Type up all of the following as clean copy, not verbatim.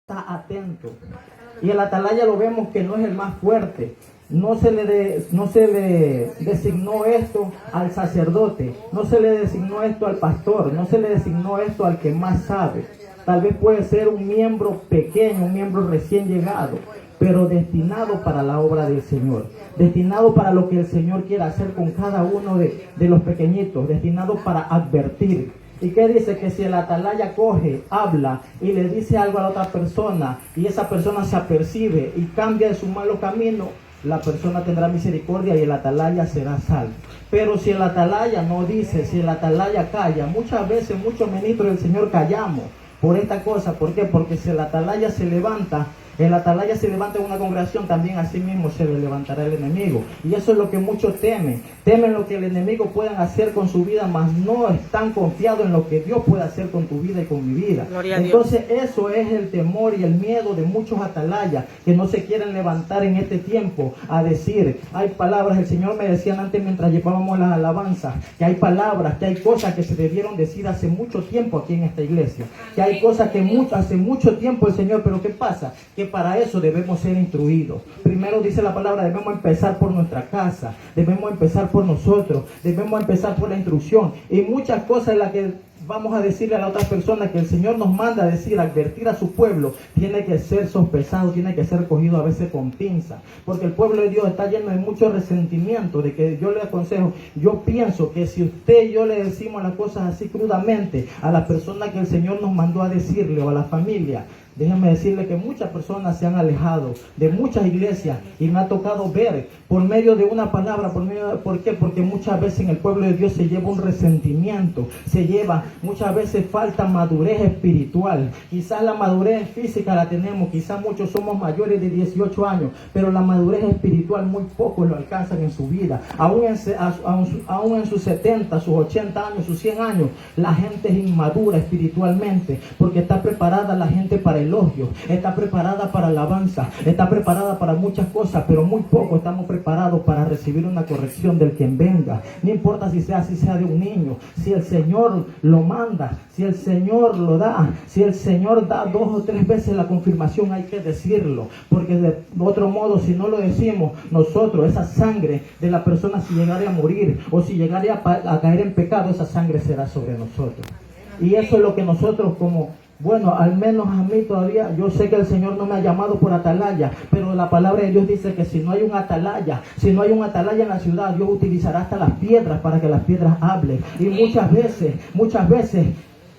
está atento. Y el atalaya lo vemos que no es el más fuerte. No se le designó esto al sacerdote, no se le designó esto al pastor, no se le designó esto al que más sabe. Tal vez puede ser un miembro pequeño, un miembro recién llegado, pero destinado para la obra del Señor, destinado para lo que el Señor quiere hacer con cada uno de los pequeñitos, destinado para advertir. ¿Y qué dice? Que si el atalaya coge, habla y le dice algo a la otra persona y esa persona se apercibe y cambia de su malo camino, la persona tendrá misericordia y el atalaya será salvo. Pero si el atalaya no dice, si el atalaya calla, muchas veces muchos ministros del Señor callamos por esta cosa. ¿Por qué? Porque si el atalaya se levanta en una congregación, también así mismo se le levantará el enemigo. Y eso es lo que muchos temen. Temen lo que el enemigo pueda hacer con su vida, mas no están confiados en lo que Dios puede hacer con tu vida y con mi vida. Entonces eso es el temor y el miedo de muchos atalayas que no se quieren levantar en este tiempo a decir. Hay palabras, el Señor me decía antes mientras llevábamos las alabanzas, que hay palabras, que hay cosas que se debieron decir hace mucho tiempo aquí en esta iglesia. Que hay cosas que hace mucho tiempo el Señor, pero ¿qué pasa? Que para eso debemos ser instruidos. Primero dice la palabra, debemos empezar por nuestra casa, debemos empezar por nosotros, debemos empezar por la instrucción. Y muchas cosas en las que vamos a decirle a la otra persona que el Señor nos manda a decir, advertir a su pueblo, tiene que ser sospechado, tiene que ser cogido a veces con pinza, porque el pueblo de Dios está lleno de mucho resentimiento. De que yo le aconsejo, yo pienso que si usted y yo le decimos las cosas así crudamente a la persona que el Señor nos mandó a decirle o a la familia, déjenme decirle que muchas personas se han alejado de muchas iglesias y me ha tocado ver por medio de una palabra, ¿por qué? Porque muchas veces en el pueblo de Dios se lleva un resentimiento, muchas veces falta madurez espiritual. Quizás la madurez física la tenemos, quizás muchos somos mayores de 18 años, pero la madurez espiritual muy pocos lo alcanzan en su vida. Aún en sus 70, sus 80 años, sus 100 años, la gente es inmadura espiritualmente, porque está preparada la gente para elogio, está preparada para alabanza, está preparada para muchas cosas, pero muy poco estamos preparados para recibir una corrección del quien venga. No importa si sea de un niño, si el Señor lo manda, si el Señor lo da, si el Señor da 2 o 3 veces la confirmación, hay que decirlo, porque de otro modo, si no lo decimos nosotros, esa sangre de la persona, si llegara a morir o si llegara a caer en pecado, esa sangre será sobre nosotros. Y eso es lo que nosotros bueno, al menos a mí todavía, yo sé que el Señor no me ha llamado por atalaya, pero la palabra de Dios dice que si no hay un atalaya en la ciudad, Dios utilizará hasta las piedras para que las piedras hablen. Y muchas veces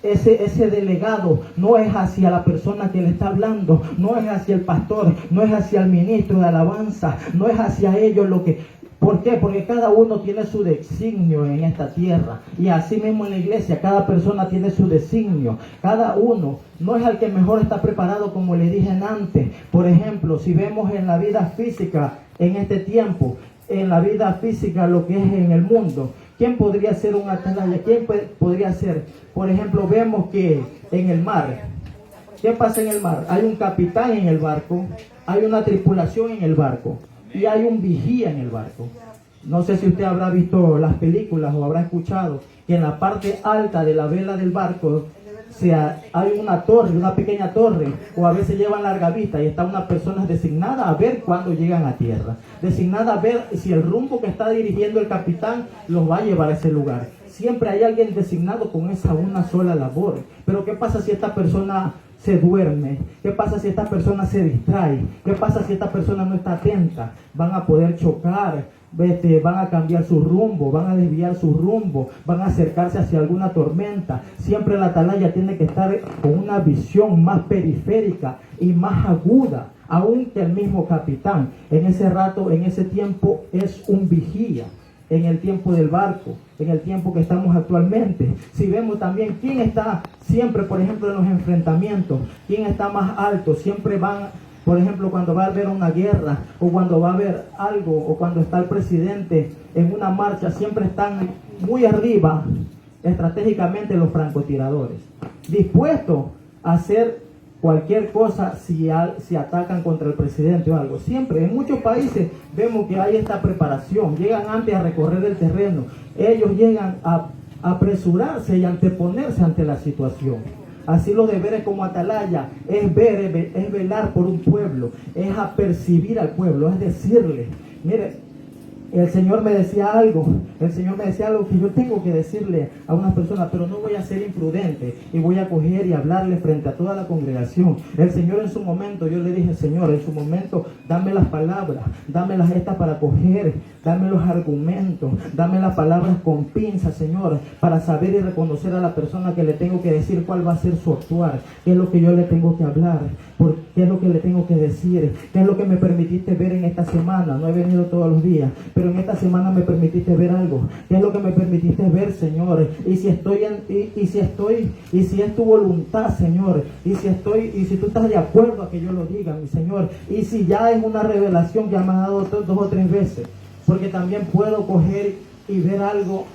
ese delegado no es hacia la persona que le está hablando, no es hacia el pastor, no es hacia el ministro de alabanza, no es hacia ellos lo que... ¿Por qué? Porque cada uno tiene su designio en esta tierra. Y así mismo en la iglesia, cada persona tiene su designio. Cada uno no es el que mejor está preparado, como le dije antes. Por ejemplo, si vemos en la vida física, en este tiempo, en la vida física, lo que es en el mundo, ¿quién podría ser un atalaya? ¿Quién podría ser? Por ejemplo, vemos que en el mar, ¿qué pasa en el mar? Hay un capitán en el barco, hay una tripulación en el barco. Y hay un vigía en el barco. No sé si usted habrá visto las películas o habrá escuchado que en la parte alta de la vela del barco hay una torre, una pequeña torre, o a veces llevan larga vista y está una persona designada a ver cuándo llegan a tierra, designada a ver si el rumbo que está dirigiendo el capitán los va a llevar a ese lugar. Siempre hay alguien designado con esa una sola labor. Pero ¿qué pasa si esta persona se duerme? ¿Qué pasa si esta persona se distrae? ¿Qué pasa si esta persona no está atenta? Van a poder chocar, van a cambiar su rumbo, van a desviar su rumbo, van a acercarse hacia alguna tormenta. Siempre la atalaya tiene que estar con una visión más periférica y más aguda, aún que el mismo capitán. En ese rato, en ese tiempo, es un vigía. En el tiempo del barco, en el tiempo que estamos actualmente. Si vemos también quién está siempre, por ejemplo, en los enfrentamientos, quién está más alto, siempre van, por ejemplo, cuando va a haber una guerra, o cuando va a haber algo, o cuando está el presidente en una marcha, siempre están muy arriba, estratégicamente, los francotiradores, dispuestos a hacer cualquier cosa si atacan contra el presidente o algo. Siempre, en muchos países vemos que hay esta preparación. Llegan antes a recorrer el terreno. Ellos llegan a apresurarse y anteponerse ante la situación. Así los deberes como atalaya es ver, es velar por un pueblo, es apercibir al pueblo, es decirle, mire, el Señor me decía algo que yo tengo que decirle a una persona, pero no voy a ser imprudente y voy a coger y hablarle frente a toda la congregación. El Señor en su momento, yo le dije, Señor, en su momento, dame las palabras, dame las estas para coger, dame los argumentos, dame las palabras con pinza, Señor, para saber y reconocer a la persona que le tengo que decir cuál va a ser su actuar, qué es lo que yo le tengo que hablar, qué es lo que le tengo que decir, qué es lo que me permitiste ver en esta semana. No he venido todos los días, pero en esta semana me permitiste ver algo. ¿Qué es lo que me permitiste ver, Señor? Y si es tu voluntad, Señor, y si tú estás de acuerdo a que yo lo diga, mi Señor, y si ya es una revelación que me ha dado 2 o 3 veces, porque también puedo coger y ver algo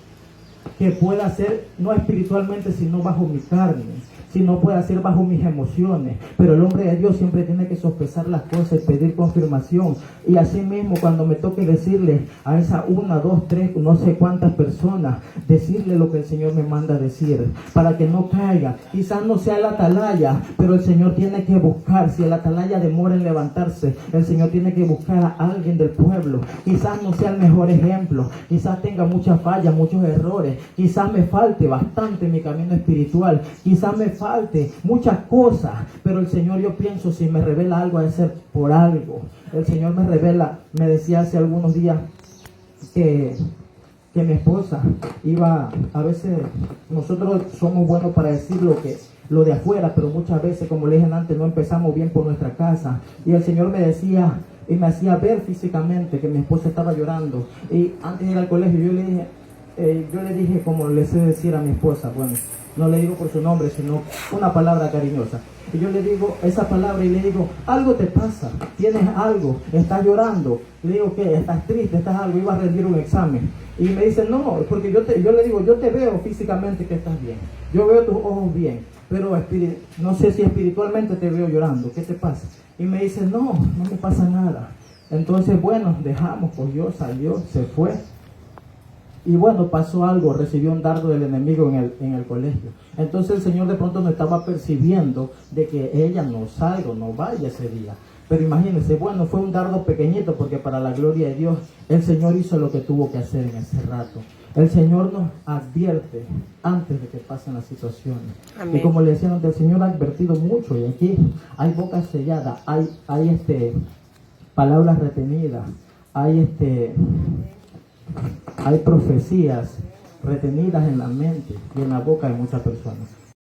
que pueda ser no espiritualmente, sino bajo mi carne, sino puede ser bajo mis emociones. Pero el hombre de Dios siempre tiene que sopesar las cosas y pedir confirmación. Y así mismo, cuando me toque decirle a esa 1, 2, 3, no sé cuántas personas, decirle lo que el Señor me manda decir, para que no caiga. Quizás no sea el atalaya, pero el Señor tiene que buscar. Si el atalaya demora en levantarse, el Señor tiene que buscar a alguien del pueblo. Quizás no sea el mejor ejemplo, quizás tenga muchas fallas, muchos errores, quizás me falte bastante en mi camino espiritual, quizás me falte muchas cosas, pero el Señor, yo pienso, si me revela algo, ha de ser por algo. El Señor me revela, me decía hace algunos días que mi esposa iba, a veces nosotros somos buenos para decir lo de afuera, pero muchas veces, como le dije antes, no empezamos bien por nuestra casa. Y el Señor me decía y me hacía ver físicamente que mi esposa estaba llorando. Y antes de ir al colegio yo le dije como le sé decir a mi esposa, bueno, no le digo por su nombre, sino una palabra cariñosa. Y yo le digo esa palabra y le digo, algo te pasa, tienes algo, estás llorando. Le digo, ¿qué? ¿Estás triste? ¿Estás algo? Iba a rendir un examen. Y me dice, no, porque yo le digo, yo te veo físicamente que estás bien. Yo veo tus ojos bien, pero no sé si espiritualmente te veo llorando. ¿Qué te pasa? Y me dice, no me pasa nada. Entonces, bueno, dejamos, pues yo salió, se fue. Y bueno, pasó algo, recibió un dardo del enemigo en el colegio. Entonces el Señor de pronto no estaba percibiendo de que ella no salga, no vaya ese día. Pero imagínense, bueno, fue un dardo pequeñito porque para la gloria de Dios, el Señor hizo lo que tuvo que hacer en ese rato. El Señor nos advierte antes de que pasen las situaciones. Amén. Y como le decían, el Señor ha advertido mucho, y aquí hay boca sellada, hay palabras retenidas, hay profecías retenidas en la mente y en la boca de muchas personas.